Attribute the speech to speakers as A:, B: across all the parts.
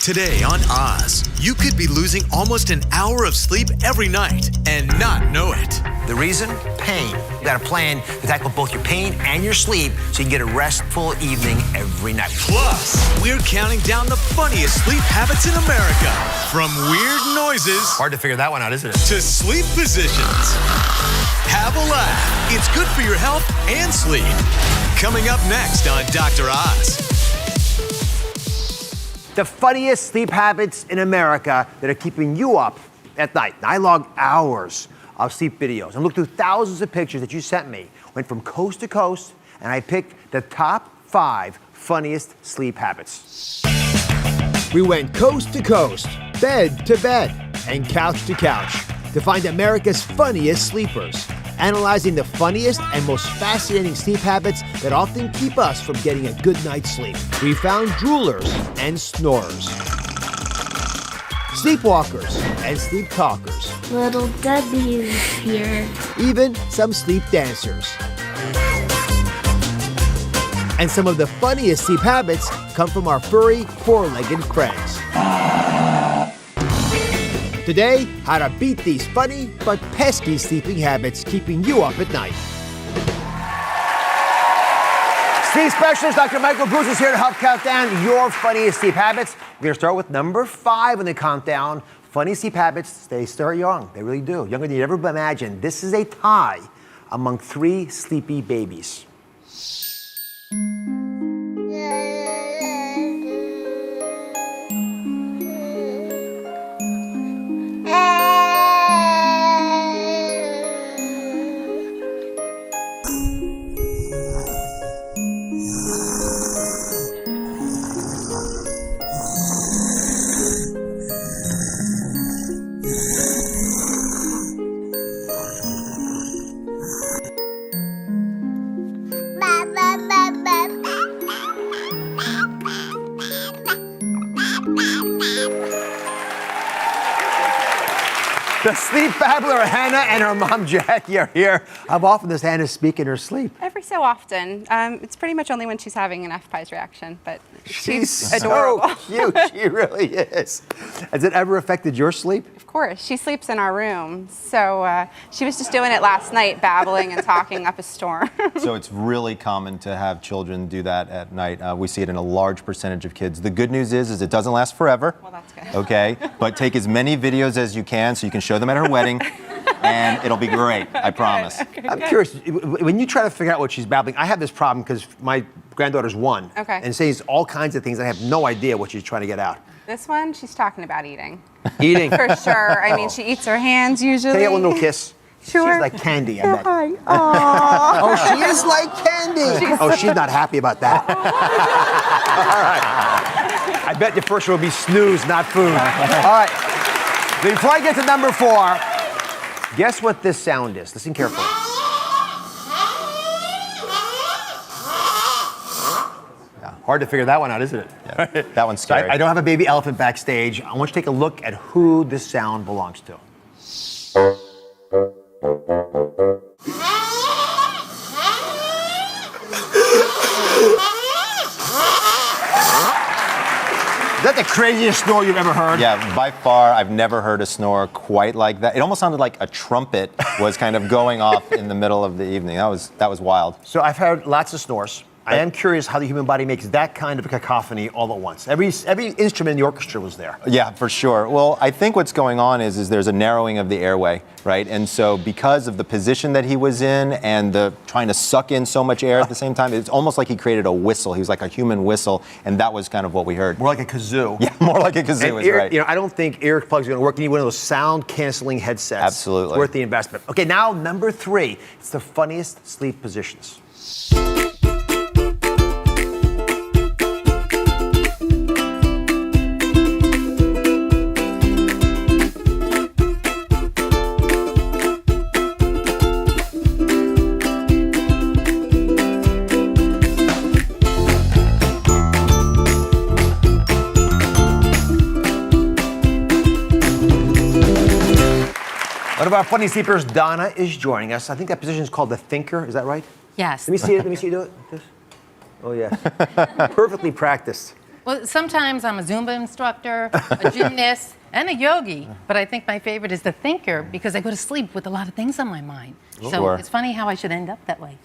A: Today on Oz, you could be losing almost an hour of sleep every night and not know it.
B: The reason? Pain. You got a plan to tackle both your pain and your sleep so you can get a restful evening every night.
A: Plus, we're counting down the funniest sleep habits in America. From weird noises
B: Hard to figure that one out, isn't it?
A: to sleep positions. Have a laugh. It's good for your health and sleep. Coming up next on Dr. Oz.
C: The funniest sleep habits in America that are keeping you up at night. I logged hours of sleep videos and looked through thousands of pictures that you sent me. Went from coast to coast, and I picked the top 5 funniest sleep habits.
D: We went coast to coast, bed to bed, and couch to couch to find America's funniest sleepers, analyzing the funniest and most fascinating sleep habits that often keep us from getting a good night's sleep. We found droolers and snorers, sleepwalkers and sleep talkers,
E: Little Debbie is here.
D: even some sleep dancers. And some of the funniest sleep habits come from our furry, four-legged friends. Today, how to beat these funny but pesky sleeping habits keeping you up at night.
C: Sleep specialist Dr. Michael Bruce is here to help count down your funniest sleep habits. We're going to start with number 5 in the countdown. Funny sleep habits, they start young. They really do. Younger than you ever imagined. This is a tie among 3 sleepy babies. The sleep babbler Hannah and her mom Jackie are here. How often does Hannah speak in her sleep?
F: Every so often. It's pretty much only when she's having an F-Pies reaction, but she's
C: So
F: adorable.
C: cute. She really is. Has it ever affected your sleep?
F: Of course, she sleeps in our room. So she was just doing it last night, babbling and talking up a storm.
G: So it's really common to have children do that at night. We see it in a large percentage of kids. The good news is it doesn't last forever.
F: Well, that's good.
G: Okay, but take as many videos as you can so you can show them at her wedding, and it'll be great, I promise.
C: I'm curious, when you try to figure out what she's babbling, I have this problem because my granddaughter's 1
F: Okay.
C: and says all kinds of things. I have no idea what she's trying to get out.
F: This one, she's talking about eating.
C: Eating.
F: For sure. I mean, she eats her hands usually.
C: Can I get one little kiss?
F: Sure.
C: She's like candy, I bet.
F: Hi. Aww.
C: Oh, she is like candy. She's not happy about that. All right. I bet the first one will be snooze, not food. All right. Before I get to number 4, guess what this sound is? Listen carefully. Yeah, hard to figure that one out, isn't it?
G: Yeah, that one's scary.
C: I don't have a baby elephant backstage. I want you to take a look at who this sound belongs to. Is that the craziest snore you've ever heard?
G: Yeah, by far, I've never heard a snore quite like that. It almost sounded like a trumpet was kind of going off in the middle of the evening. That was wild.
C: So I've heard lots of snores. I am curious how the human body makes that kind of a cacophony all at once. Every instrument in the orchestra was there.
G: Yeah, for sure. Well, I think what's going on is there's a narrowing of the airway, right? And so because of the position that he was in and the trying to suck in so much air at the same time, it's almost like he created a whistle. He was like a human whistle, and that was kind of what we heard.
C: More like a kazoo.
G: Yeah, more like a kazoo
C: And
G: is right.
C: I don't think earplugs are going to work. You need one of those sound-canceling headsets.
G: Absolutely.
C: It's worth the investment. Okay, now number 3. It's the funniest sleep positions. One of our funny sleepers, Donna, is joining us. I think that position is called the thinker. Is that right?
H: Yes.
C: Let me see it. Let me see you do it. Oh, yes. Perfectly practiced.
H: Well, sometimes I'm a Zumba instructor, a gymnast, and a yogi, but I think my favorite is the thinker because I go to sleep with a lot of things on my mind. So
G: Sure.
H: it's funny how I should end up that way.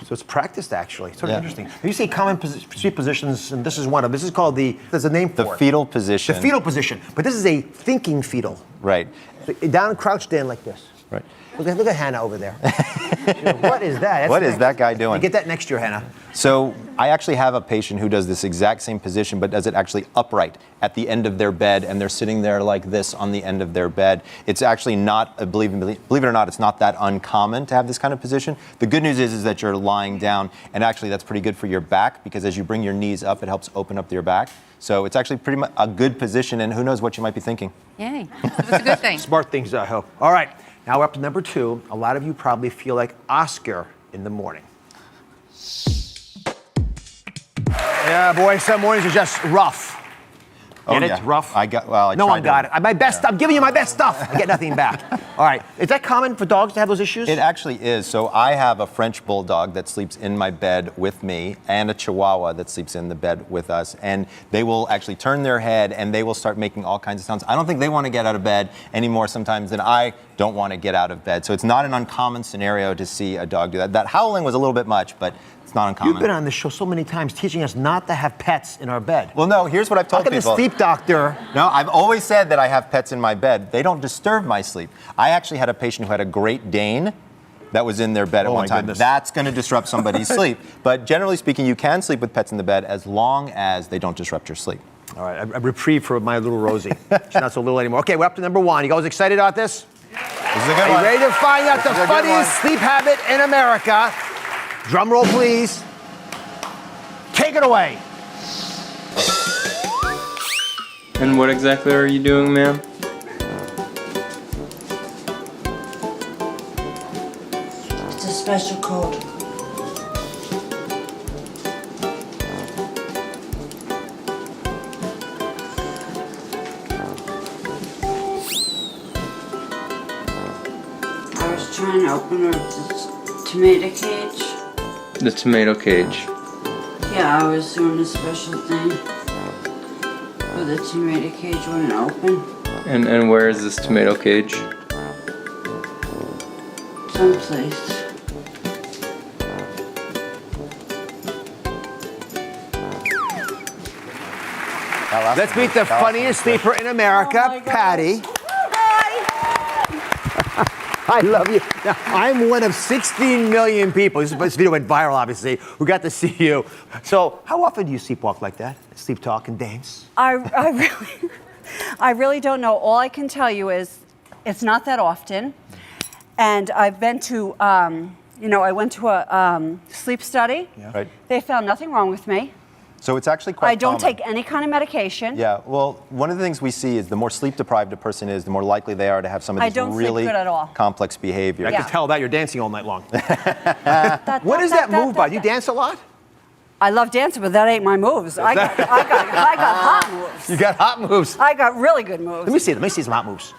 C: So it's practiced, actually. Sort of
G: Yeah.
C: interesting. You say common sleep positions, and this is one of them. This is called there's a name for
G: The
C: it.
G: fetal position.
C: The fetal position. But this is a thinking fetal.
G: Right.
C: So, down, crouched in like this.
G: Right.
C: Look at Hannah over there. What is that?
G: What is that guy doing?
C: Get that next year, Hannah.
G: So I actually have a patient who does this exact same position, but does it actually upright at the end of their bed, and they're sitting there like this on the end of their bed. It's actually not, believe it or not, it's not that uncommon to have this kind of position. The good news is that you're lying down, and actually that's pretty good for your back because as you bring your knees up, it helps open up your back. So it's actually pretty much a good position, and who knows what you might be thinking.
H: Yay. It's a good thing.
C: Smart things, I hope. All right. Now we're up to number 2. A lot of you probably feel like Oscar in the morning. Yeah, boy, some mornings are just rough.
G: Oh,
C: Get it?
G: yeah.
C: Rough?
G: I
C: No
G: tried
C: one got
G: to-
C: it. My best. I'm giving you my best stuff. I get nothing back. All right. Is that common for dogs to have those issues?
G: It actually is. So I have a French bulldog that sleeps in my bed with me and a Chihuahua that sleeps in the bed with us. And they will actually turn their head and they will start making all kinds of sounds. I don't think they want to get out of bed any more sometimes than I don't want to get out of bed. So it's not an uncommon scenario to see a dog do that. That howling was a little bit much, but it's not uncommon.
C: You've been on this show so many times teaching us not to have pets in our bed.
G: Well, no, here's what I've told
C: Look at the
G: people.
C: sleep doctor.
G: No, I've always said that I have pets in my bed. They don't disturb my sleep. I actually had a patient who had a Great Dane that was in their bed at
C: Oh,
G: one
C: my
G: time.
C: goodness.
G: That's going to disrupt somebody's sleep. But generally speaking, you can sleep with pets in the bed as long as they don't disrupt your sleep.
C: All right, a reprieve for my little Rosie. She's not so little anymore. Okay, we're up to number 1. You guys excited about this?
G: This is a good
C: Are you
G: one.
C: ready to find out the
G: This is a good
C: funniest
G: one.
C: sleep habit in America? Drum roll, please. Take it away.
I: And what exactly are you doing, ma'am?
E: It's a special code. I was trying to open a tomato cage.
I: The tomato cage.
E: Yeah, I was doing a special thing. But the tomato cage wouldn't open.
I: And where is this tomato cage?
E: Someplace.
C: Let's meet the funniest sleeper in America,
E: Oh my gosh.
C: Patty. I love you. Now, I'm one of 16 million people, this video went viral obviously, who got to see you. So how often do you sleepwalk like that? Sleep talk and dance?
J: I really don't know. All I can tell you is it's not that often. And I've been to, I went to a sleep study.
G: Yeah. Right.
J: They found nothing wrong with me.
G: So it's actually quite
J: I don't
G: common.
J: take any kind of medication.
G: Yeah, well, one of the things we see is the more sleep deprived a person is, the more likely they are to have some of
J: I
G: these
J: don't sleep
G: really
J: good at all.
G: complex behavior.
C: I can tell that you're dancing all night long. What is that move by? Do you dance a lot?
J: I love dancing, but that ain't my moves. I got hot moves.
C: You got hot moves.
J: I got really good moves.
C: Let me see some hot moves.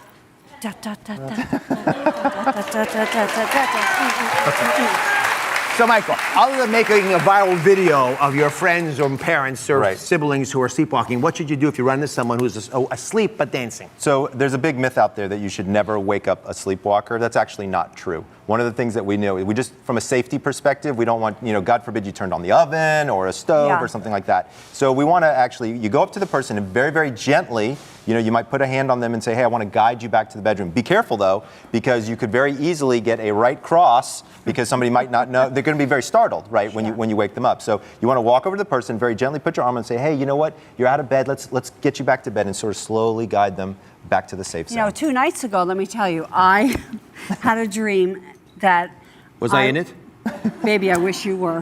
C: So, Michael, other than making a viral video of your friends or parents or siblings who are sleepwalking, what should you do if you run into someone who's asleep but dancing?
G: So there's a big myth out there that you should never wake up a sleepwalker. That's actually not true. One of the things that we know, we just, from a safety perspective, we don't want, God forbid you turned on the oven or a stove or something like that. So we want to actually, you go up to the person and very, very gently, you might put a hand on them and say, hey, I want to guide you back to the bedroom. Be careful though, because you could very easily get a right cross because somebody might not know. They're going to be very startled, right, when you wake them up. So you want to walk over to the person, very gently put your arm and say, hey, you know what? You're out of bed. Let's get you back to bed and sort of slowly guide them back to the safe zone.
J: 2 nights ago, let me tell you, I had a dream that
C: Was I in it?
J: Baby, I wish you were.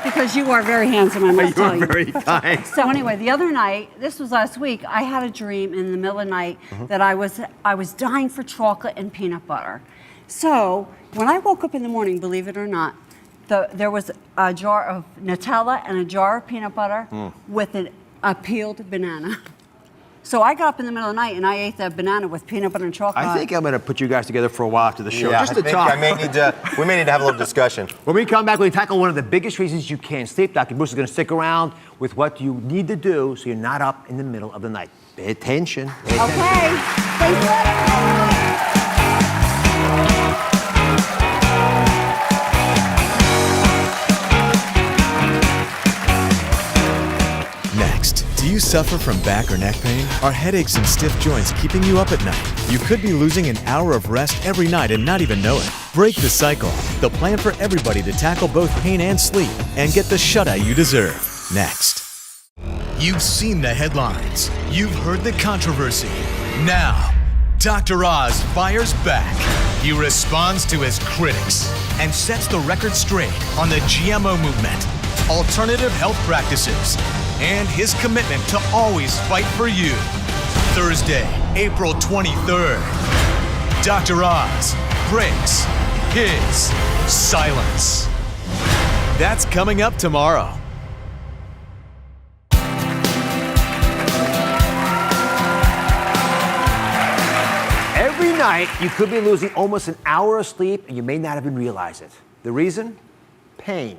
J: Because you are very handsome, I must tell you.
C: You are very kind.
J: So anyway, the other night, this was last week, I had a dream in the middle of the night that I was dying for chocolate and peanut butter. So when I woke up in the morning, believe it or not, there was a jar of Nutella and a jar of peanut butter with a peeled banana. So I got up in the middle of the night and I ate that banana with peanut butter and chocolate.
C: I think I'm going to put you guys together for a while after the show, just to
G: I think
C: talk.
G: we may need to have a little discussion.
C: When we come back, we tackle one of the biggest reasons you can't sleep. Dr. Bruce is going to stick around with what you need to do so you're not up in the middle of the night. Pay attention. Pay attention.
J: Okay. Thanks a lot.
A: Next, do you suffer from back or neck pain? Are headaches and stiff joints keeping you up at night? You could be losing an hour of rest every night and not even know it. Break the cycle. The plan for everybody to tackle both pain and sleep and get the shut-eye you deserve. Next. You've seen the headlines. You've heard the controversy. Now, Dr. Oz fires back. He responds to his critics and sets the record straight on the GMO movement, alternative health practices, and his commitment to always fight for you. Thursday, April 23rd. Dr. Oz breaks his silence. That's coming up tomorrow.
C: Every night, you could be losing almost an hour of sleep, and you may not even realize it. The reason? Pain.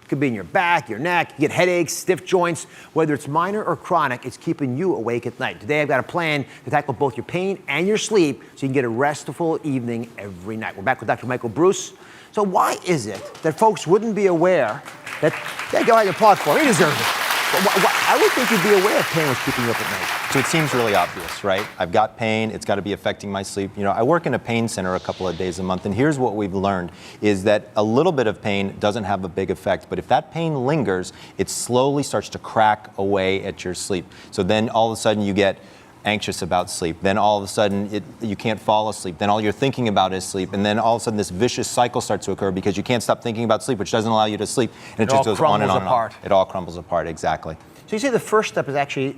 C: It could be in your back, your neck, you get headaches, stiff joints. Whether it's minor or chronic, it's keeping you awake at night. Today, I've got a plan to tackle both your pain and your sleep so you can get a restful evening every night. We're back with Dr. Michael Bruce. So why is it that folks wouldn't be aware that, yeah, go ahead and applaud for him, he deserves it. I would think you'd be aware of pain was keeping you up at night.
G: So it seems really obvious, right? I've got pain, it's got to be affecting my sleep. You know, I work in a pain center a couple of days a month, and here's what we've learned is that a little bit of pain doesn't have a big effect, but if that pain lingers, it slowly starts to crack away at your sleep. So then all of a sudden you get anxious about sleep. Then all of a sudden you can't fall asleep. Then all you're thinking about is sleep. And then all of a sudden this vicious cycle starts to occur because you can't stop thinking about sleep, which doesn't allow you to sleep. And it just goes on and on and on. It all crumbles apart, exactly.
C: So you say the first step is actually,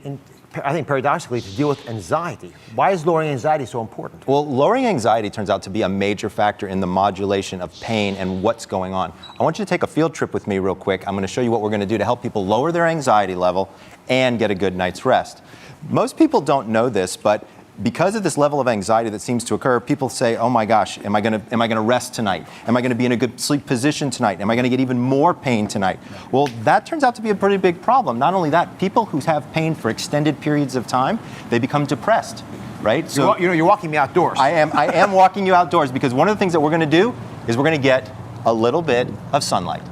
C: I think paradoxically, to deal with anxiety. Why is lowering anxiety so important?
G: Well, lowering anxiety turns out to be a major factor in the modulation of pain and what's going on. I want you to take a field trip with me real quick. I'm going to show you what we're going to do to help people lower their anxiety level and get a good night's rest. Most people don't know this, but because of this level of anxiety that seems to occur, people say, oh my gosh, am I gonna rest tonight? Am I gonna be in a good sleep position tonight? Am I gonna get even more pain tonight? Well, that turns out to be a pretty big problem. Not only that, people who have pain for extended periods of time, they become depressed, right?
C: So you're walking me outdoors.
G: I am walking you outdoors because one of the things that we're gonna do is we're gonna get a little bit of sunlight.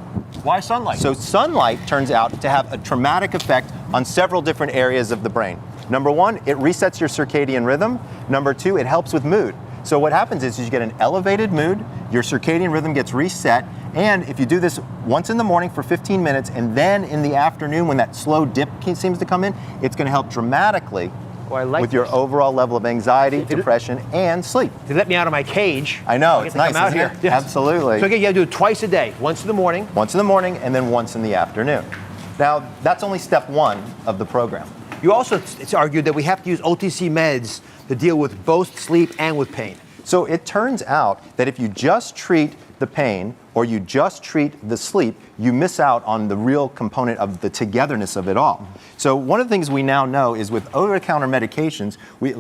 C: Why sunlight?
G: So sunlight turns out to have a traumatic effect on several different areas of the brain. Number one, it resets your circadian rhythm. Number two, it helps with mood. So what happens is you get an elevated mood, your circadian rhythm gets reset, and if you do this once in the morning for 15 minutes, and then in the afternoon when that slow dip seems to come in, it's gonna help dramatically with your overall level of anxiety, depression, and sleep.
C: They let me out of my cage.
G: I know, it's nice,
C: out
G: isn't
C: here.
G: it? Yes. Absolutely.
C: So again, you gotta do it twice a day, once in the morning.
G: Once in the morning, and then once in the afternoon. Now, that's only step one of the program.
C: You also, it's argued that we have to use OTC meds to deal with both sleep and with pain.
G: So it turns out that if you just treat the pain or you just treat the sleep, you miss out on the real component of the togetherness of it all. So one of the things we now know is with over-the-counter medications,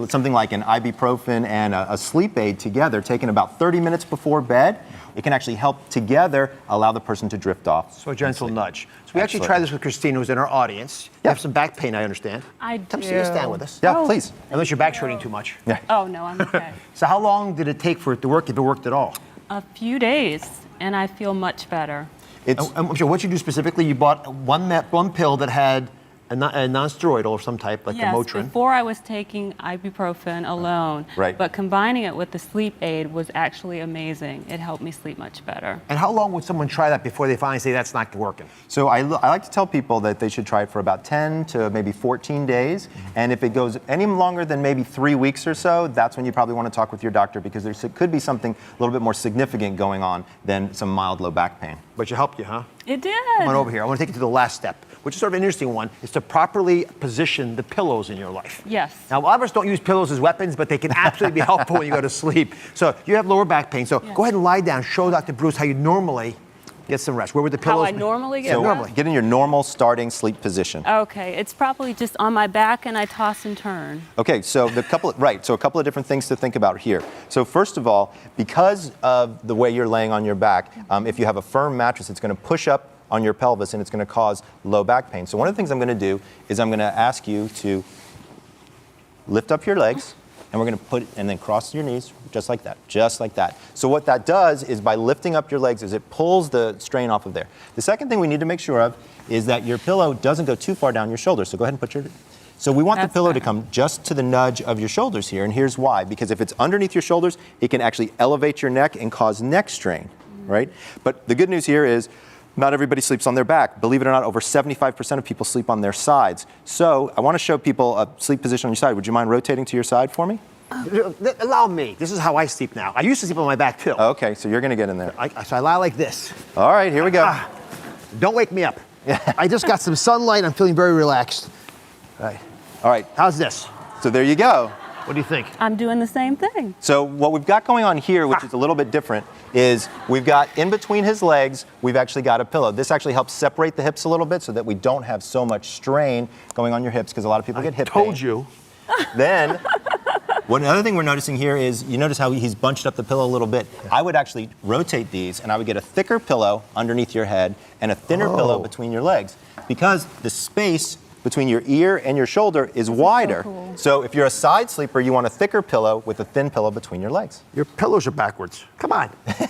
G: something like an ibuprofen and a sleep aid together, taken about 30 minutes before bed, it can actually help together allow the person to drift off.
C: So a gentle nudge. So we actually tried this with Christina, who's in our audience. You have some back pain, I understand.
K: I do.
C: Stand with us.
G: Yeah, please.
C: Unless your back's hurting too much.
G: Yeah.
K: Oh, no, I'm okay.
C: So how long did it take for it to work, if it worked at all?
K: A few days, and I feel much better.
C: I'm sure what you do specifically, you bought one pill that had a non-steroidal of some type, like
K: yes,
C: the Motrin.
K: Before I was taking ibuprofen alone,
G: right.
K: But combining it with the sleep aid was actually amazing. It helped me sleep much better.
C: And how long would someone try that before they finally say that's not working?
G: So I like to tell people that they should try it for about 10 to maybe 14 days. And if it goes any longer than maybe 3 weeks or so, that's when you probably want to talk with your doctor because there could be something a little bit more significant going on than some mild low back pain.
C: But it helped you, huh?
K: It did.
C: Come on over here. I want to take you to the last step, which is sort of an interesting one, is to properly position the pillows in your life.
K: Yes.
C: Now, a lot of us don't use pillows as weapons, but they can absolutely be helpful when you go to sleep. So you have lower back pain. So go ahead and lie down. Show Dr. Bruce how you normally Get some rest. Where would the
K: How
C: pillows
K: I
C: be?
K: normally get
C: Yeah,
K: rest?
C: normally.
G: Get in your normal starting sleep position.
K: Okay, it's probably just on my back and I toss and turn.
G: Okay, so a couple of different things to think about here. So first of all, because of the way you're laying on your back, if you have a firm mattress, it's going to push up on your pelvis and it's going to cause low back pain. So one of the things I'm going to do is I'm going to ask you to lift up your legs, and we're going to put it, and then cross your knees, just like that, just like that. So what that does is by lifting up your legs is it pulls the strain off of there. The second thing we need to make sure of is that your pillow doesn't go too far down your shoulders. So go ahead and put your, so we want the pillow to come just to the nudge of your shoulders here, and here's why. Because if it's underneath your shoulders, it can actually elevate your neck and cause neck strain, right? But the good news here is not everybody sleeps on their back. Believe it or not, over 75% of people sleep on their sides. So I want to show people a sleep position on your side. Would you mind rotating to your side for me?
C: Allow me. This is how I sleep now. I used to sleep on my back too.
G: Okay, so you're going to get in there.
C: So I lie like this.
G: All right, here we go.
C: Don't wake me up. I just got some sunlight. I'm feeling very relaxed. All right. How's this?
G: So there you go.
C: What do you think?
K: I'm doing the same thing.
G: So what we've got going on here, which is a little bit different, is we've got in between his legs, we've actually got a pillow. This actually helps separate the hips a little bit so that we don't have so much strain going on your hips, because a lot of people get hip pain.
C: Told you.
G: Then, one other thing we're noticing here is, you notice how he's bunched up the pillow a little bit. I would actually rotate these, and I would get a thicker pillow underneath your head and a thinner pillow between your legs, because the space between your ear and your shoulder is wider. So if you're a side sleeper, you want a thicker pillow with a thin pillow between your legs.
C: Your pillows are backwards. Come on.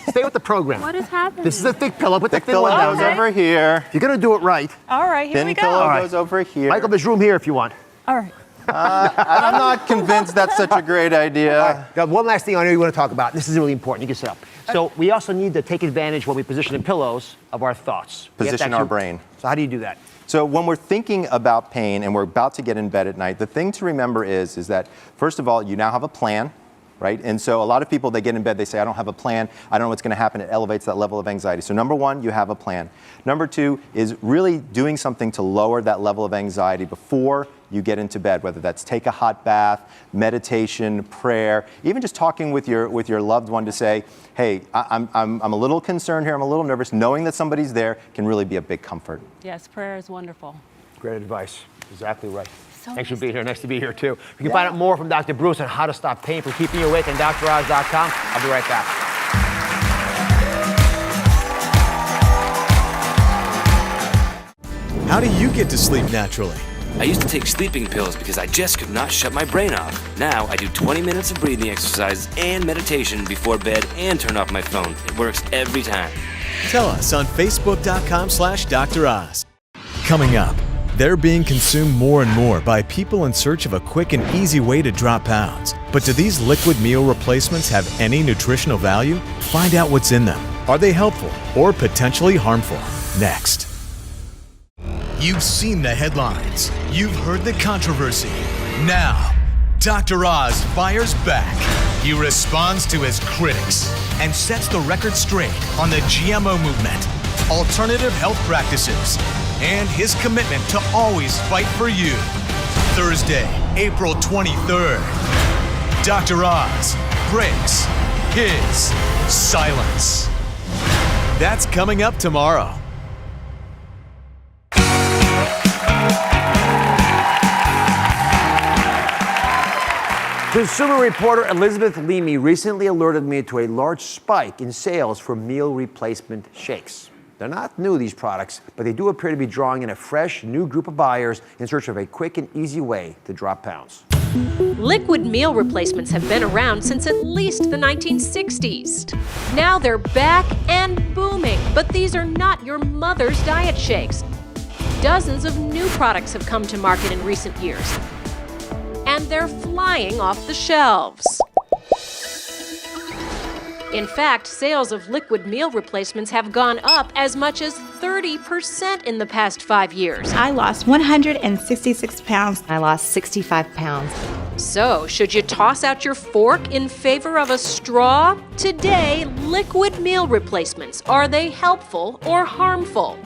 C: Stay with the program.
K: What is happening?
C: This is a thick pillow. Put the thin
G: Pillow
C: one down.
G: goes over here.
C: If you're going to do it right.
K: All right, here we
G: Thin
K: go.
G: pillow goes over here.
C: Michael, there's room here if you want.
K: All right.
G: I'm not convinced that's such a great idea.
C: Now, one last thing I know you want to talk about. This is really important. You can sit up. So we also need to take advantage when we position the pillows of our thoughts. We have to
G: Position our
C: actually-
G: brain.
C: So how do you do that?
G: So when we're thinking about pain and we're about to get in bed at night, the thing to remember is that, first of all, you now have a plan, right? And so a lot of people, they get in bed, they say, I don't have a plan, I don't know what's going to happen. It elevates that level of anxiety. So number one, you have a plan. Number two is really doing something to lower that level of anxiety before you get into bed, whether that's take a hot bath, meditation, prayer, even just talking with your loved one to say, hey, I'm a little concerned here, I'm a little nervous. Knowing that somebody's there can really be a big comfort.
K: Yes, prayer is wonderful.
C: Great advice. Exactly right.
K: So
C: Thanks for
K: nice
C: being here. Nice to be here, too. You can find out more from Dr. Bruce on how to stop pain from keeping you awake on DrOz.com. I'll be right back.
A: How do you get to sleep naturally?
L: I used to take sleeping pills because I just could not shut my brain off. Now I do 20 minutes of breathing exercises and meditation before bed and turn off my phone. It works every time.
A: Tell us on Facebook.com/Dr. Oz. Coming up, they're being consumed more and more by people in search of a quick and easy way to drop pounds. But do these liquid meal replacements have any nutritional value? Find out what's in them. Are they helpful or potentially harmful? Next. You've seen the headlines. You've heard the controversy. Now, Dr. Oz fires back. He responds to his critics and sets the record straight on the GMO movement, alternative health practices, and his commitment to always fight for you. Thursday, April 23rd. Dr. Oz breaks his silence. That's coming up tomorrow.
C: Consumer reporter Elizabeth Leamy recently alerted me to a large spike in sales for meal replacement shakes. They're not new, these products, but they do appear to be drawing in a fresh, new group of buyers in search of a quick and easy way to drop pounds.
M: Liquid meal replacements have been around since at least the 1960s. Now they're back and booming, but these are not your mother's diet shakes. Dozens of new products have come to market in recent years, and they're flying off the shelves. In fact, sales of liquid meal replacements have gone up as much as 30% in the past 5 years.
N: I lost 166 pounds. I lost 65 pounds.
M: So, should you toss out your fork in favor of a straw? Today, liquid meal replacements, are they helpful or harmful?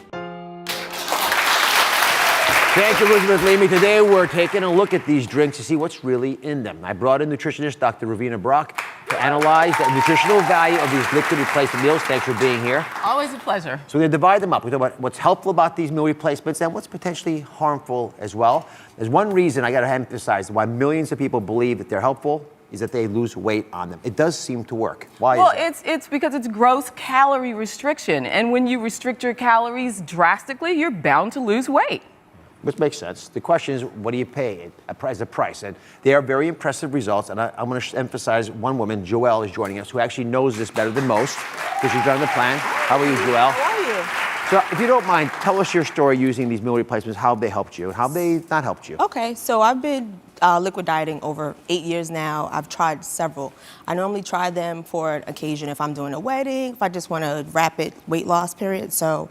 C: Thank you, Elizabeth Leamy. Today we're taking a look at these drinks to see what's really in them. I brought in nutritionist Dr. Ravina Brock to analyze the nutritional value of these liquid replacement meals. Thanks for being here.
O: Always a pleasure.
C: So we're going to divide them up. We're talking about what's helpful about these meal replacements and what's potentially harmful as well. There's one reason I got to emphasize why millions of people believe that they're helpful is that they lose weight on them. It does seem to work. Why is that?
O: It's because it's gross calorie restriction. And when you restrict your calories drastically, you're bound to lose weight.
C: Which makes sense. The question is, what do you pay as a price? And they are very impressive results. And I'm going to emphasize one woman, Joelle, is joining us, who actually knows this better than most because she's done the plan. How are you, Joelle?
P: How are you?
C: So if you don't mind, tell us your story using these meal replacements, how they helped you, how they not helped you.
P: Okay, so I've been liquid dieting over 8 years now. I've tried several. I normally try them for an occasion if I'm doing a wedding, if I just want a rapid weight loss period. So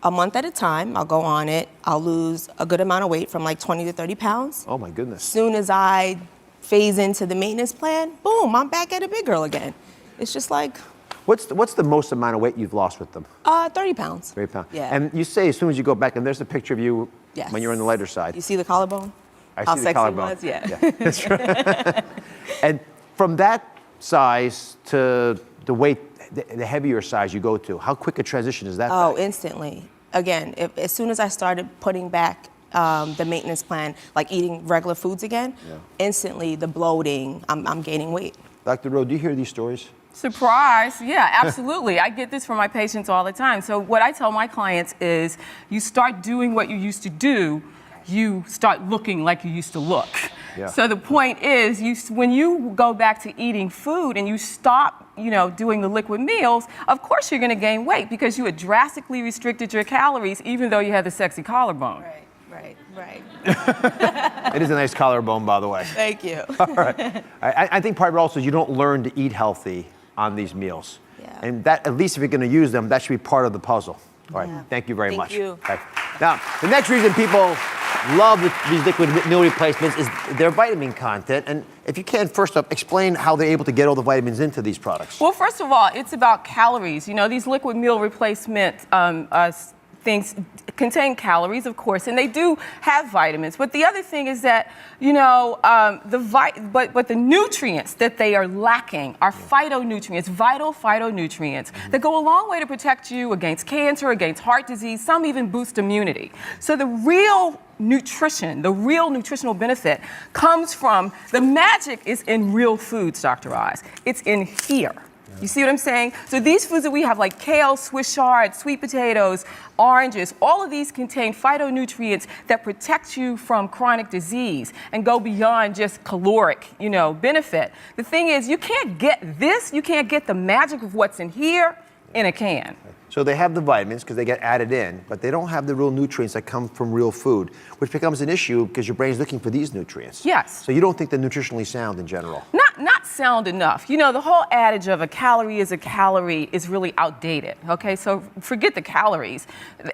P: a month at a time, I'll go on it. I'll lose a good amount of weight from like 20 to 30 pounds.
C: Oh my goodness.
P: As soon as I phase into the maintenance plan, boom, I'm back at a big girl again. It's just like...
C: What's the most amount of weight you've lost with them?
P: 30 pounds.
C: 30 pounds.
P: Yeah.
C: And you say as soon as you go back, and there's a picture of you when you're on the lighter side.
P: You see the collarbone?
C: I
P: How
C: see the
P: sexy
C: collarbone.
P: it was? Yeah.
C: That's right. And from that size to the weight, the heavier size you go to, how quick a transition is that?
P: Oh, instantly. Again, as soon as I started putting back the maintenance plan, like eating regular foods again, instantly the bloating, I'm gaining weight.
C: Dr. Rowe, do you hear these stories?
O: Surprise. Yeah, absolutely. I get this from my patients all the time. So what I tell my clients is you start doing what you used to do, you start looking like you used to look.
C: Yeah.
O: So the point is, when you go back to eating food and you stop, doing the liquid meals, of course you're going to gain weight because you had drastically restricted your calories even though you had the sexy collarbone.
P: Right.
C: It is a nice collarbone, by the way.
P: Thank you.
C: All right. I think part of it also is you don't learn to eat healthy on these meals.
P: Yeah.
C: And that, at least if you're going to use them, that should be part of the puzzle. All right.
P: Yeah.
C: Thank you very much.
P: Thank you.
C: Okay. Now, the next reason people love these liquid meal replacements is their vitamin content. And if you can, first up, explain how they're able to get all the vitamins into these products.
O: Well, first of all, it's about calories. These liquid meal replacement things contain calories, of course, and they do have vitamins. But the other thing is that, but the nutrients that they are lacking are phytonutrients, vital phytonutrients that go a long way to protect you against cancer, against heart disease, some even boost immunity. So the real nutrition, the real nutritional benefit comes from, the magic is in real foods, Dr. Oz. It's in here. You see what I'm saying? So these foods that we have, like kale, Swiss chard, sweet potatoes, oranges, all of these contain phytonutrients that protect you from chronic disease and go beyond just caloric, benefit. The thing is, you can't get this, you can't get the magic of what's in here in a can.
C: So they have the vitamins because they get added in, but they don't have the real nutrients that come from real food, which becomes an issue because your brain's looking for these nutrients.
O: Yes.
C: So you don't think they're nutritionally sound in general?
O: Not sound enough. The whole adage of a calorie is a calorie is really outdated, okay? So forget the calories.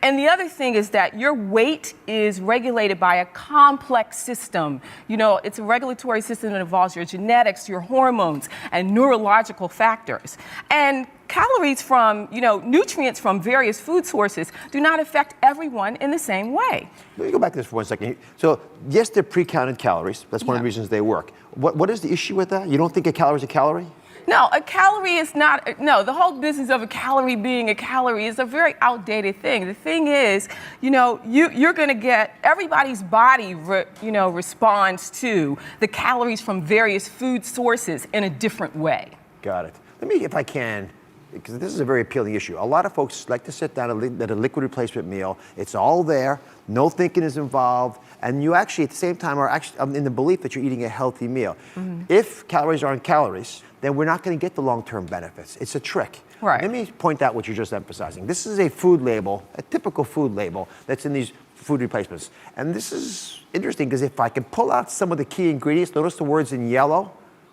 O: And the other thing is that your weight is regulated by a complex system. It's a regulatory system that involves your genetics, your hormones, and neurological factors. And calories from, nutrients from various food sources do not affect everyone in the same way.
C: Let me go back to this for 1 second. So, yes, they're pre-counted calories. That's one of the reasons they work. What is the issue with that? You don't think a calorie is a calorie?
O: No, a calorie is not, no, the whole business of a calorie being a calorie is a very outdated thing. The thing is, you're going to get, everybody's body, responds to the calories from various food sources in a different way.
C: Got it. Let me, if I can, because this is a very appealing issue. A lot of folks like to sit down at a liquid replacement meal. It's all there. No thinking is involved. And you actually, at the same time, are actually in the belief that you're eating a healthy meal. Mm-hmm. If calories aren't calories, then we're not going to get the long-term benefits. It's a trick.
O: Right.
C: Let me point out what you're just emphasizing. This is a food label, a typical food label that's in these food replacements. And this is interesting because if I can pull out some of the key ingredients, notice the words in yellow.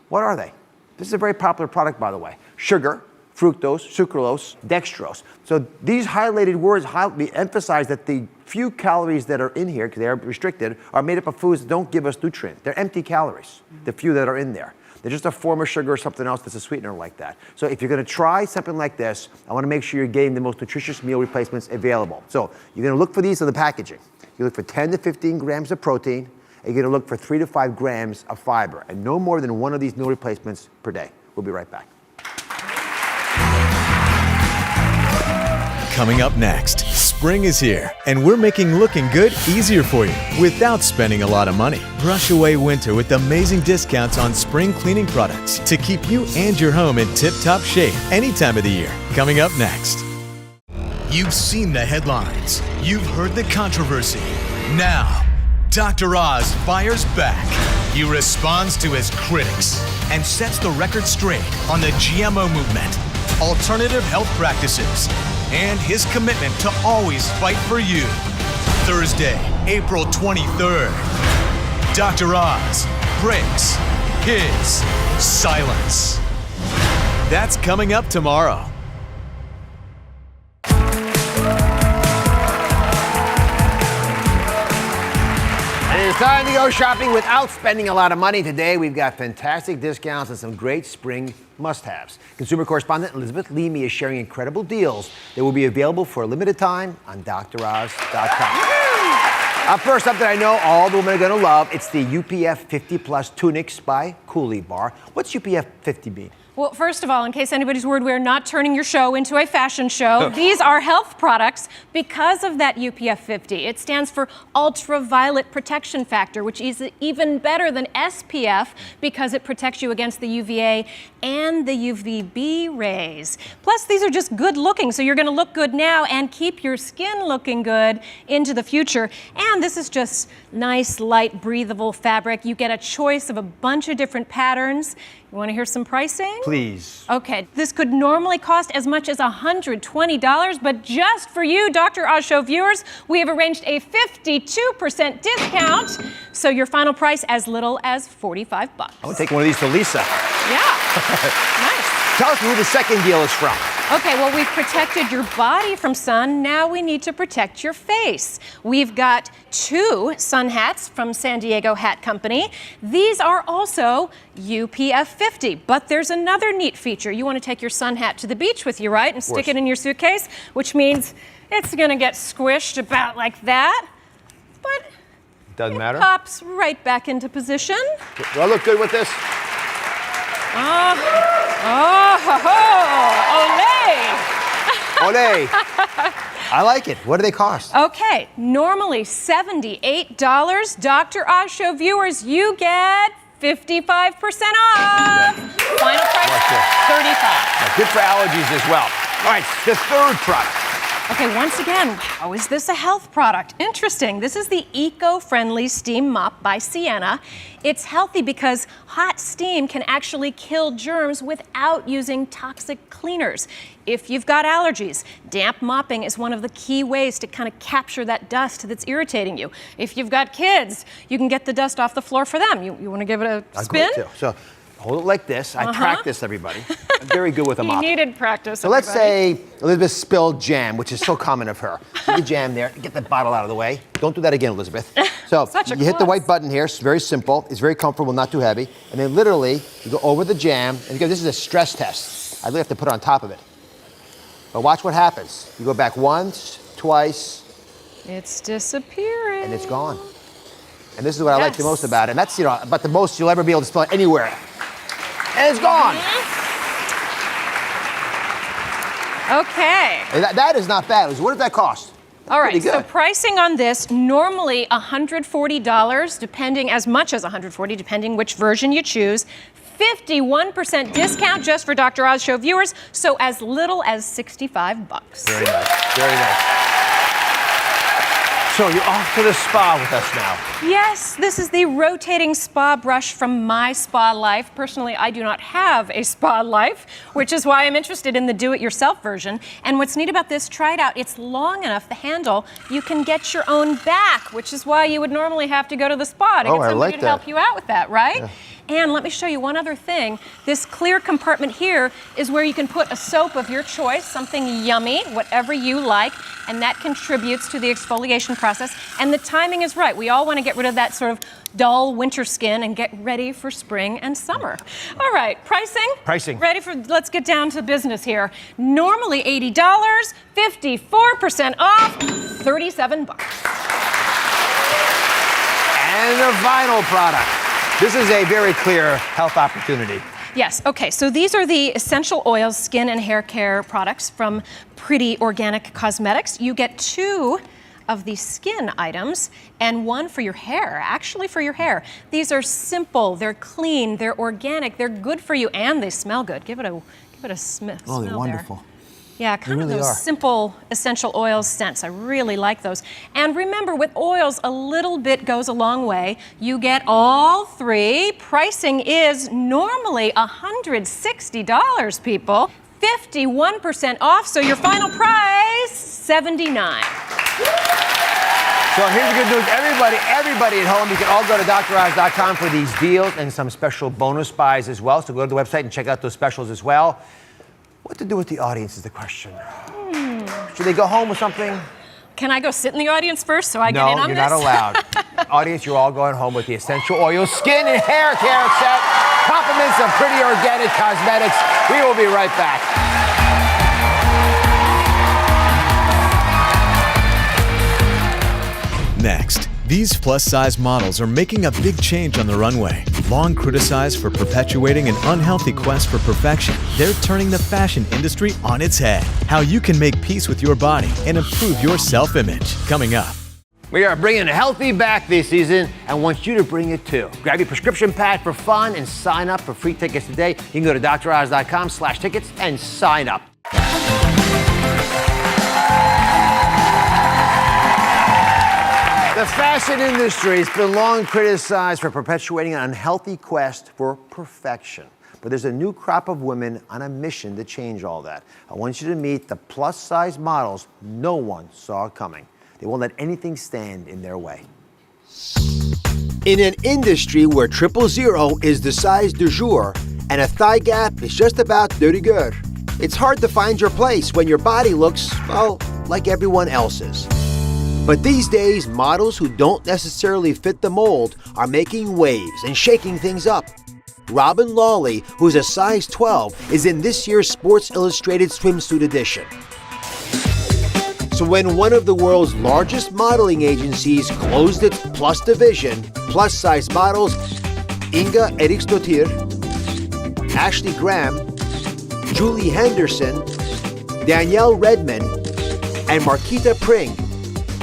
C: What are they? This is a very popular product, by the way. Sugar, fructose, sucralose, dextrose. So these highlighted words emphasize that the few calories that are in here, because they are restricted, are made up of foods that don't give us nutrient. They're empty calories, the few that are in there. They're just a form of sugar or something else that's a sweetener like that. So if you're going to try something like this, I want to make sure you're getting the most nutritious meal replacements available. So you're going to look for these in the packaging. You look for 10 to 15 grams of protein, and you're gonna look for 3 to 5 grams of fiber, and no more than one of these meal replacements per day. We'll be right back.
A: Coming up next, spring is here, and we're making looking good easier for you without spending a lot of money. Brush away winter with amazing discounts on spring cleaning products to keep you and your home in tip-top shape any time of the year. Coming up next. You've seen the headlines. You've heard the controversy. Now, Dr. Oz fires back. He responds to his critics and sets the record straight on the GMO movement, alternative health practices, and his commitment to always fight for you. Thursday, April 23rd. Dr. Oz breaks his silence. That's coming up tomorrow.
C: It's time to go shopping without spending a lot of money. Today, we've got fantastic discounts and some great spring must-haves. Consumer correspondent Elizabeth Leamy is sharing incredible deals that will be available for a limited time on DrOz.com. First up that I know all the women are going to love, it's the UPF 50 Plus Tunics by Coolie Bar. What's UPF 50 mean?
M: Well, first of all, in case anybody's worried, we're not turning your show into a fashion show. These are health products because of that UPF 50. It stands for ultraviolet protection factor, which is even better than SPF because it protects you against the UVA and the UVB rays. Plus, these are just good looking, so you're going to look good now and keep your skin looking good into the future. And this is just nice, light, breathable fabric. You get a choice of a bunch of different patterns. You want to hear some pricing?
C: Please.
M: Okay, this could normally cost as much as $120, but just for you, Dr. Oz Show viewers, we have arranged a 52% discount, so your final price as little as $45.
C: I'm gonna take one of these to Lisa.
M: Yeah. Nice.
C: Tell us who the second deal is from.
M: Okay, well, we've protected your body from sun. Now we need to protect your face. We've got 2 sun hats from San Diego Hat Company. These are also UPF 50, but there's another neat feature. You want to take your sun hat to the beach with you, right? And stick it in your suitcase, which means it's going to get squished about like that. But
C: doesn't matter.
M: Pops right back into position.
C: Do I look good with this? Olé! I like it. What do they cost?
M: Okay, normally $78. Dr. Oz Show viewers, you get 55% off. Final price, $35.
C: Good for allergies as well. All right, the third product.
M: Okay, once again, how is this a health product? Interesting. This is the eco-friendly steam mop by Sienna. It's healthy because hot steam can actually kill germs without using toxic cleaners. If you've got allergies, damp mopping is one of the key ways to kind of capture that dust that's irritating you. If you've got kids, you can get the dust off the floor for them. You want to give it a spin?
C: So hold it like this. I practice, everybody. I'm very good with a mop.
M: You needed practice.
C: So let's say Elizabeth spilled jam, which is so common of her. Put the jam there. Get the bottle out of the way. Don't do that again, Elizabeth. So you hit the white button here. It's very simple. It's very comfortable, not too heavy. And then literally, you go over the jam. And this is a stress test. I literally have to put it on top of it. But watch what happens. You go back once, twice.
M: It's disappearing.
C: And it's gone. And this is what I like the most about it. And that's, about the most you'll ever be able to spill it anywhere. And it's gone.
M: Okay.
C: And that is not bad. What does that cost?
M: All right, so pricing on this, normally $140, depending as much as $140, depending which version you choose. 51% discount just for Dr. Oz Show viewers, so as little as $65.
C: Very nice, very nice. So you're off to the spa with us now.
M: Yes, this is the rotating spa brush from My Spa Life. Personally, I do not have a spa life, which is why I'm interested in the do-it-yourself version. And what's neat about this, try it out. It's long enough, the handle, you can get your own back, which is why you would normally have to go to the spa to get somebody to help you out with that, right? Yeah. And let me show you one other thing. This clear compartment here is where you can put a soap of your choice, something yummy, whatever you like, and that contributes to the exfoliation process. And the timing is right. We all want to get rid of that sort of dull winter skin and get ready for spring and summer. All right, pricing?
C: Pricing.
M: Let's get down to business here. Normally $80, 54% off, $37.
C: And the final product. This is a very clear health opportunity.
Q: Yes, okay, so these are the essential oils, skin and hair care products from Pretty Organic Cosmetics. You get 2 of the skin items and 1 for your hair, actually for your hair. These are simple, they're clean, they're organic, they're good for you, and they smell good. Give it a smell.
C: Oh, they're wonderful.
Q: Yeah, kind of
C: really
Q: those
C: are.
Q: simple essential oils scents. I really like those. And remember, with oils, a little bit goes a long way. You get all 3. Pricing is normally $160, people. 51% off, so your final price, $79.
C: So here's the good news. Everybody at home, you can all go to droz.com for these deals and some special bonus buys as well. So go to the website and check out those specials as well. What to do with the audience is the question. Should they go home with something?
Q: Can I go sit in the audience first so I get in on this?
C: No, you're not allowed. Audience, you're all going home with the essential oil skin and hair care set. Compliments of Pretty Organic Cosmetics. We will be right back.
A: Next, these plus-size models are making a big change on the runway. Long criticized for perpetuating an unhealthy quest for perfection, they're turning the fashion industry on its head. How you can make peace with your body and improve your self-image. Coming up.
C: We are bringing healthy back this season and want you to bring it too. Grab your prescription pad for fun and sign up for free tickets today. You can go to droz.com/tickets and sign up. The fashion industry has been long criticized for perpetuating an unhealthy quest for perfection. But there's a new crop of women on a mission to change all that. I want you to meet the plus-size models no one saw coming. They won't let anything stand in their way.
D: In an industry where 000 is the size du jour and a thigh gap is just about de rigueur, it's hard to find your place when your body looks, well, like everyone else's. But these days, models who don't necessarily fit the mold are making waves and shaking things up. Robin Lawley, who's a size 12, is in this year's Sports Illustrated swimsuit edition. So when one of the world's largest modeling agencies closed its Plus division, plus-size models Inga Eriksdottir, Ashley Graham, Julie Henderson, Danielle Redman, and Marquita Pring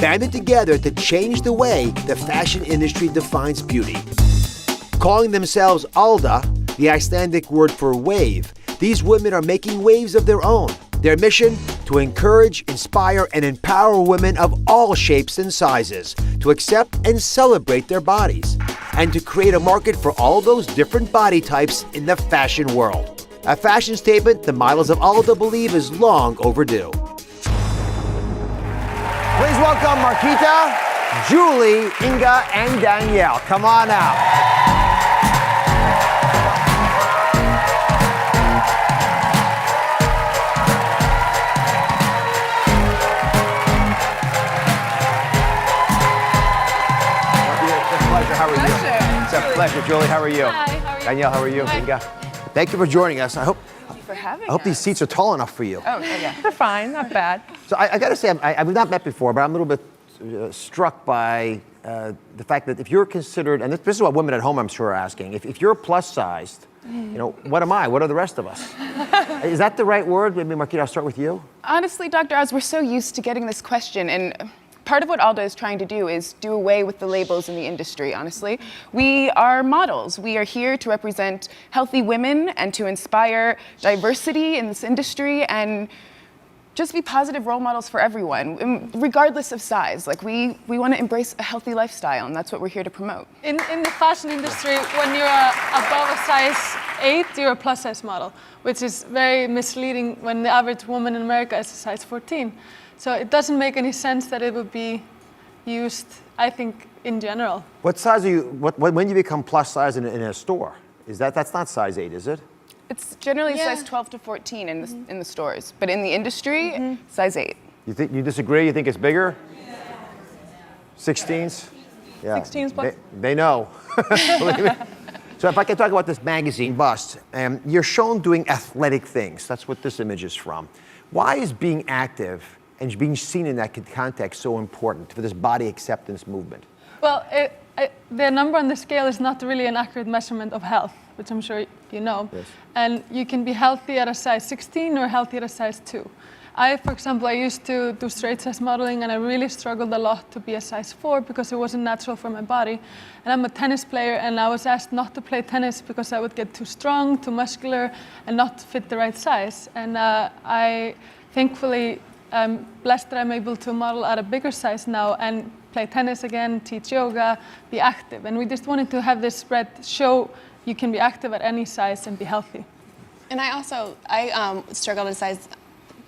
D: banded together to change the way the fashion industry defines beauty. Calling themselves Alda, the Icelandic word for wave, these women are making waves of their own. Their mission? To encourage, inspire, and empower women of all shapes and sizes to accept and celebrate their bodies, and to create a market for all those different body types in the fashion world. A fashion statement the models of Alda believe is long overdue.
C: Please welcome Marquita, Julie, Inga, and Danielle. Come on out. How are you? It's a pleasure. Julie, how are you?
R: Hi, how are you?
C: Danielle, how are you? Inga. Thank you for joining us. I hope these seats are tall enough for you.
R: Oh, yeah. They're fine, not bad.
C: So I got to say, I've not met before, but I'm a little bit struck by the fact that if you're considered, and this is what women at home I'm sure are asking, if you're plus-sized, you know, what am I? What are the rest of us? Is that the right word? Maybe Marquita, I'll start with you.
R: Honestly, Dr. Oz, we're so used to getting this question, and part of what Alda is trying to do is do away with the labels in the industry, honestly. We are models. We are here to represent healthy women and to inspire diversity in this industry and just be positive role models for everyone, regardless of size. Like we want to embrace a healthy lifestyle, and that's what we're here to promote.
S: In the fashion industry, when you're above a size 8, you're a plus size model, which is very misleading when the average woman in America is a size 14. So it doesn't make any sense that it would be used, I think, in general.
C: What size are you, when you become plus size in a store? That's not size 8, is it?
R: It's generally size 12 to 14 in the stores, but in the industry, size 8.
C: You disagree? You think it's bigger? 16s? Yeah.
S: 16s plus.
C: They know. So if I can talk about this magazine, Bust, you're shown doing athletic things. That's what this image is from. Why is being active and being seen in that context so important for this body acceptance movement?
S: Well, the number on the scale is not really an accurate measurement of health, which I'm sure you know.
C: Yes.
S: And you can be healthy at a size 16 or healthy at a size 2. For example, I used to do straight size modeling, and I really struggled a lot to be a size 4 because it wasn't natural for my body. And I'm a tennis player, and I was asked not to play tennis because I would get too strong, too muscular, and not fit the right size. And I thankfully am blessed that I'm able to model at a bigger size now and play tennis again, teach yoga, be active. And we just wanted to have this spread show you can be active at any size and be healthy.
T: And I struggled at size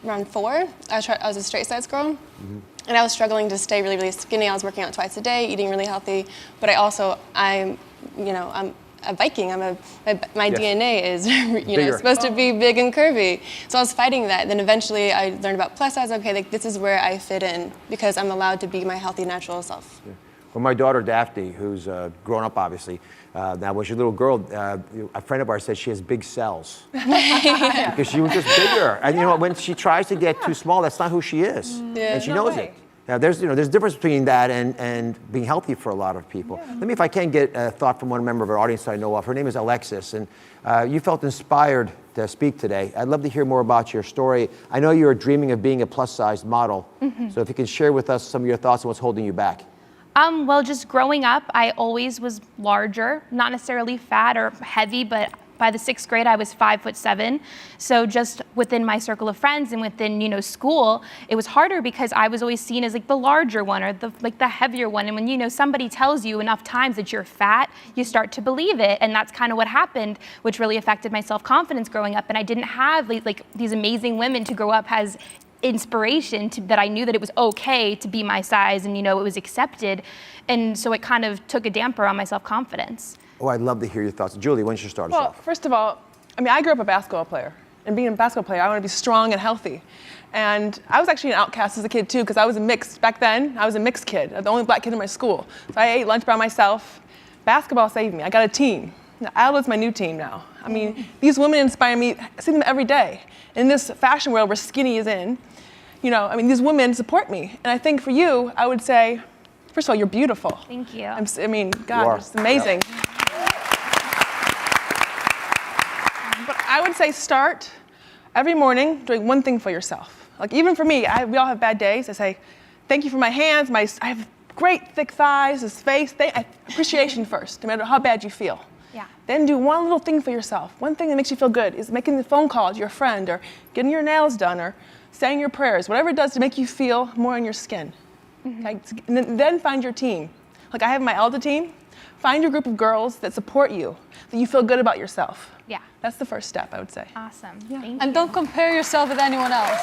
T: around 4. I was a straight size girl, and I was struggling to stay really, really skinny. I was working out twice a day, eating really healthy. But I'm a Viking. My DNA is supposed to be big and curvy. So I was fighting that. Then eventually I learned about plus size. Okay, like this is where I fit in because I'm allowed to be my healthy, natural self.
C: Yeah. Well, my daughter Daphne, who's grown up obviously, now when she was a little girl, a friend of ours said she has big cells because she was just bigger. And when she tries to get too small, that's not who she is, and she knows it. Now, there's a difference between that and being healthy for a lot of people. Yeah. Let me, if I can, get a thought from one member of our audience that I know of. Her name is Alexis, and you felt inspired to speak today. I'd love to hear more about your story. I know you were dreaming of being a plus-sized model, so if you can share with us some of your thoughts on what's holding you back.
U: Well, just growing up, I always was larger, not necessarily fat or heavy, but by the 6th grade, I was 5'7". So just within my circle of friends and within, school, it was harder because I was always seen as like the larger one or the heavier one. And when, somebody tells you enough times that you're fat, you start to believe it. And that's kind of what happened, which really affected my self-confidence growing up. And I didn't have like these amazing women to grow up as inspiration that I knew that it was okay to be my size and, it was accepted. And so it kind of took a damper on my self-confidence.
C: Oh, I'd love to hear your thoughts. Julie, why don't you start us
O: Well,
C: off?
O: first of all, I grew up a basketball player. And being a basketball player, I want to be strong and healthy. And I was actually an outcast as a kid, too, because I was a mixed, back then, I was a mixed kid, the only black kid in my school. So I ate lunch by myself. Basketball saved me. I got a team. Isla's my new team now. These women inspire me. I see them every day. In this fashion world where skinny is in, these women support me. And I think for you, I would say, first of all, you're beautiful.
U: Thank you.
O: God, it's amazing. Yep. But I would say start every morning doing one thing for yourself. Like even for me, we all have bad days. I say, thank you for my hands. I have great thick thighs, this face. Appreciation first, no matter how bad you feel.
U: Yeah.
O: Then do one little thing for yourself. One thing that makes you feel good is making the phone call to your friend or getting your nails done or saying your prayers, whatever it does to make you feel more in your skin. Okay? And then find your team. Like I have my Elda team. Find your group of girls that support you, that you feel good about yourself.
U: Yeah.
O: That's the first step, I would say.
U: Awesome.
O: Yeah.
U: Thank
S: And
U: you.
S: don't compare yourself with anyone else.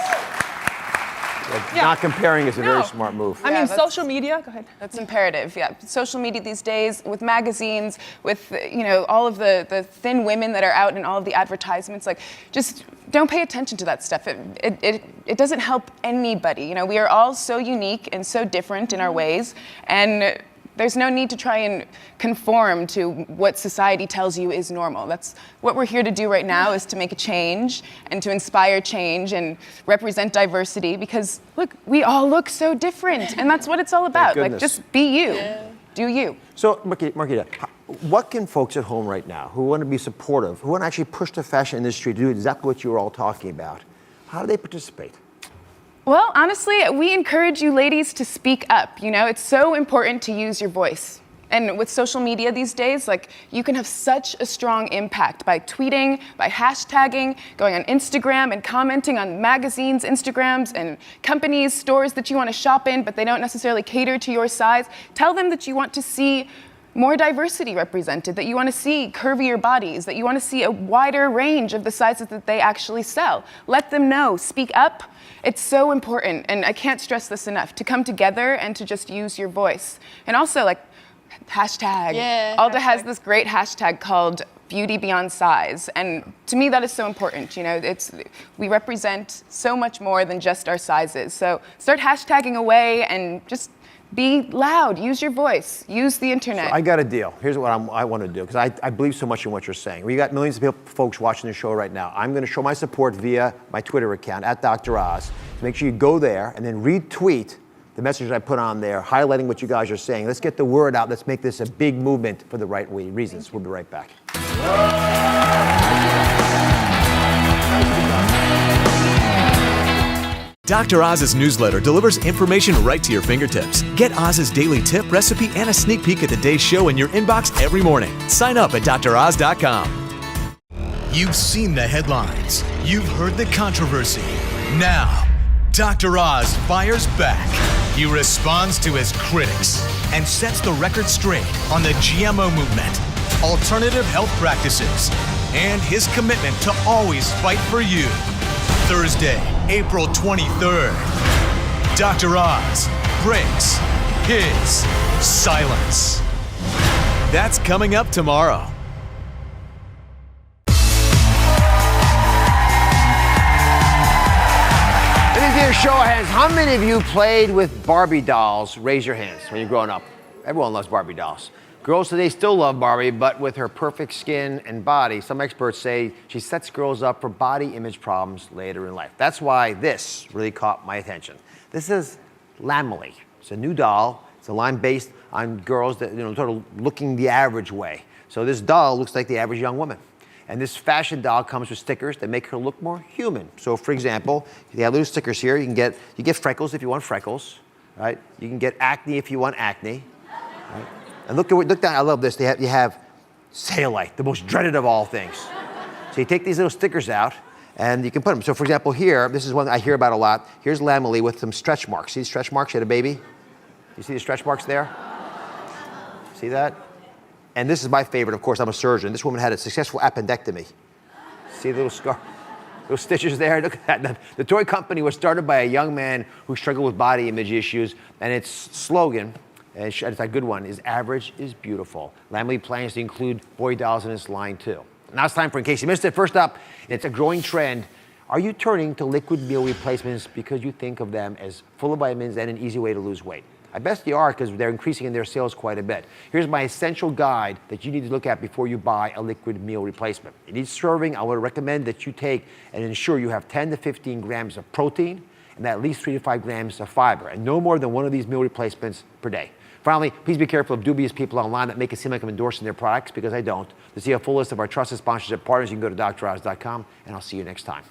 C: Not comparing is a very smart move.
O: Social media, go ahead.
R: That's imperative, yeah. Social media these days, with magazines, with, all of the thin women that are out in all of the advertisements, just don't pay attention to that stuff. It doesn't help anybody. We are all so unique and so different in our ways, and there's no need to try and conform to what society tells you is normal. That's what we're here to do right now, is to make a change and to inspire change and represent diversity, because look, we all look so different, and that's what it's all about. Just be you. Yeah. Do you.
C: So, Marquita, what can folks at home right now who want to be supportive, who want to actually push the fashion industry to do exactly what you were all talking about, how do they participate?
R: Well, honestly, we encourage you ladies to speak up. It's so important to use your voice. And with social media these days, you can have such a strong impact by tweeting, by hashtagging, going on Instagram and commenting on magazines, Instagrams, and companies, stores that you want to shop in, but they don't necessarily cater to your size. Tell them that you want to see more diversity represented, that you want to see curvier bodies, that you want to see a wider range of the sizes that they actually sell. Let them know. Speak up. It's so important, and I can't stress this enough, to come together and to just use your voice. And also, hashtag.
T: Yeah,
R: Alda has this great hashtag called Beauty Beyond Size, and to me that is so important. We represent so much more than just our sizes. So start hashtagging away and just be loud, use your voice, use the internet.
C: So I got a deal. Here's what I want to do, because I believe so much in what you're saying. We got millions of folks watching the show right now. I'm going to show my support via my Twitter account, @Dr. Oz. So make sure you go there and then retweet the messages I put on there, highlighting what you guys are saying. Let's get the word out. Let's make this a big movement for the right reasons. We'll be right back.
A: Dr. Oz's newsletter delivers information right to your fingertips. Get Oz's daily tip, recipe, and a sneak peek at the day's show in your inbox every morning. Sign up at droz.com. You've seen the headlines. You've heard the controversy. Now, Dr. Oz fires back. He responds to his critics and sets the record straight on the GMO movement, alternative health practices, and his commitment to always fight for you. Thursday, April 23rd, Dr. Oz breaks his silence. That's coming up tomorrow.
C: Let me see a show of hands. How many of you played with Barbie dolls? Raise your hands when you're growing up. Everyone loves Barbie dolls. Girls today still love Barbie, but with her perfect skin and body, some experts say she sets girls up for body image problems later in life. That's why this really caught my attention. This is Lamely. It's a new doll. It's a line based on girls that, sort of looking the average way. So this doll looks like the average young woman. And this fashion doll comes with stickers that make her look more human. So for example, you have little stickers here. You get freckles if you want freckles, right? You can get acne if you want acne, right? And look down, I love this. You have cellulite, the most dreaded of all things. So you take these little stickers out and you can put them. So for example, here, this is one I hear about a lot. Here's Lamely with some stretch marks. See the stretch marks? She had a baby? You see the stretch marks there? See that? And this is my favorite, of course, I'm a surgeon. This woman had a successful appendectomy. See the little scar? Those stitches there, look at that. The toy company was started by a young man who struggled with body image issues, and its slogan, and it's a good one, is average is beautiful. Lamely plans to include boy dolls in its line too. Now it's time for In Case You Missed It. First up, it's a growing trend. Are you turning to liquid meal replacements because you think of them as full of vitamins and an easy way to lose weight? I bet you are, because they're increasing in their sales quite a bit. Here's my essential guide that you need to look at before you buy a liquid meal replacement. In each serving, I would recommend that you take and ensure you have 10 to 15 grams of protein and at least 3 to 5 grams of fiber, and no more than one of these meal replacements per day. Finally, please be careful of dubious people online that make it seem like I'm endorsing their products, because I don't. To see a full list of our trusted sponsorship partners, you can go to droz.com, and I'll see you next time.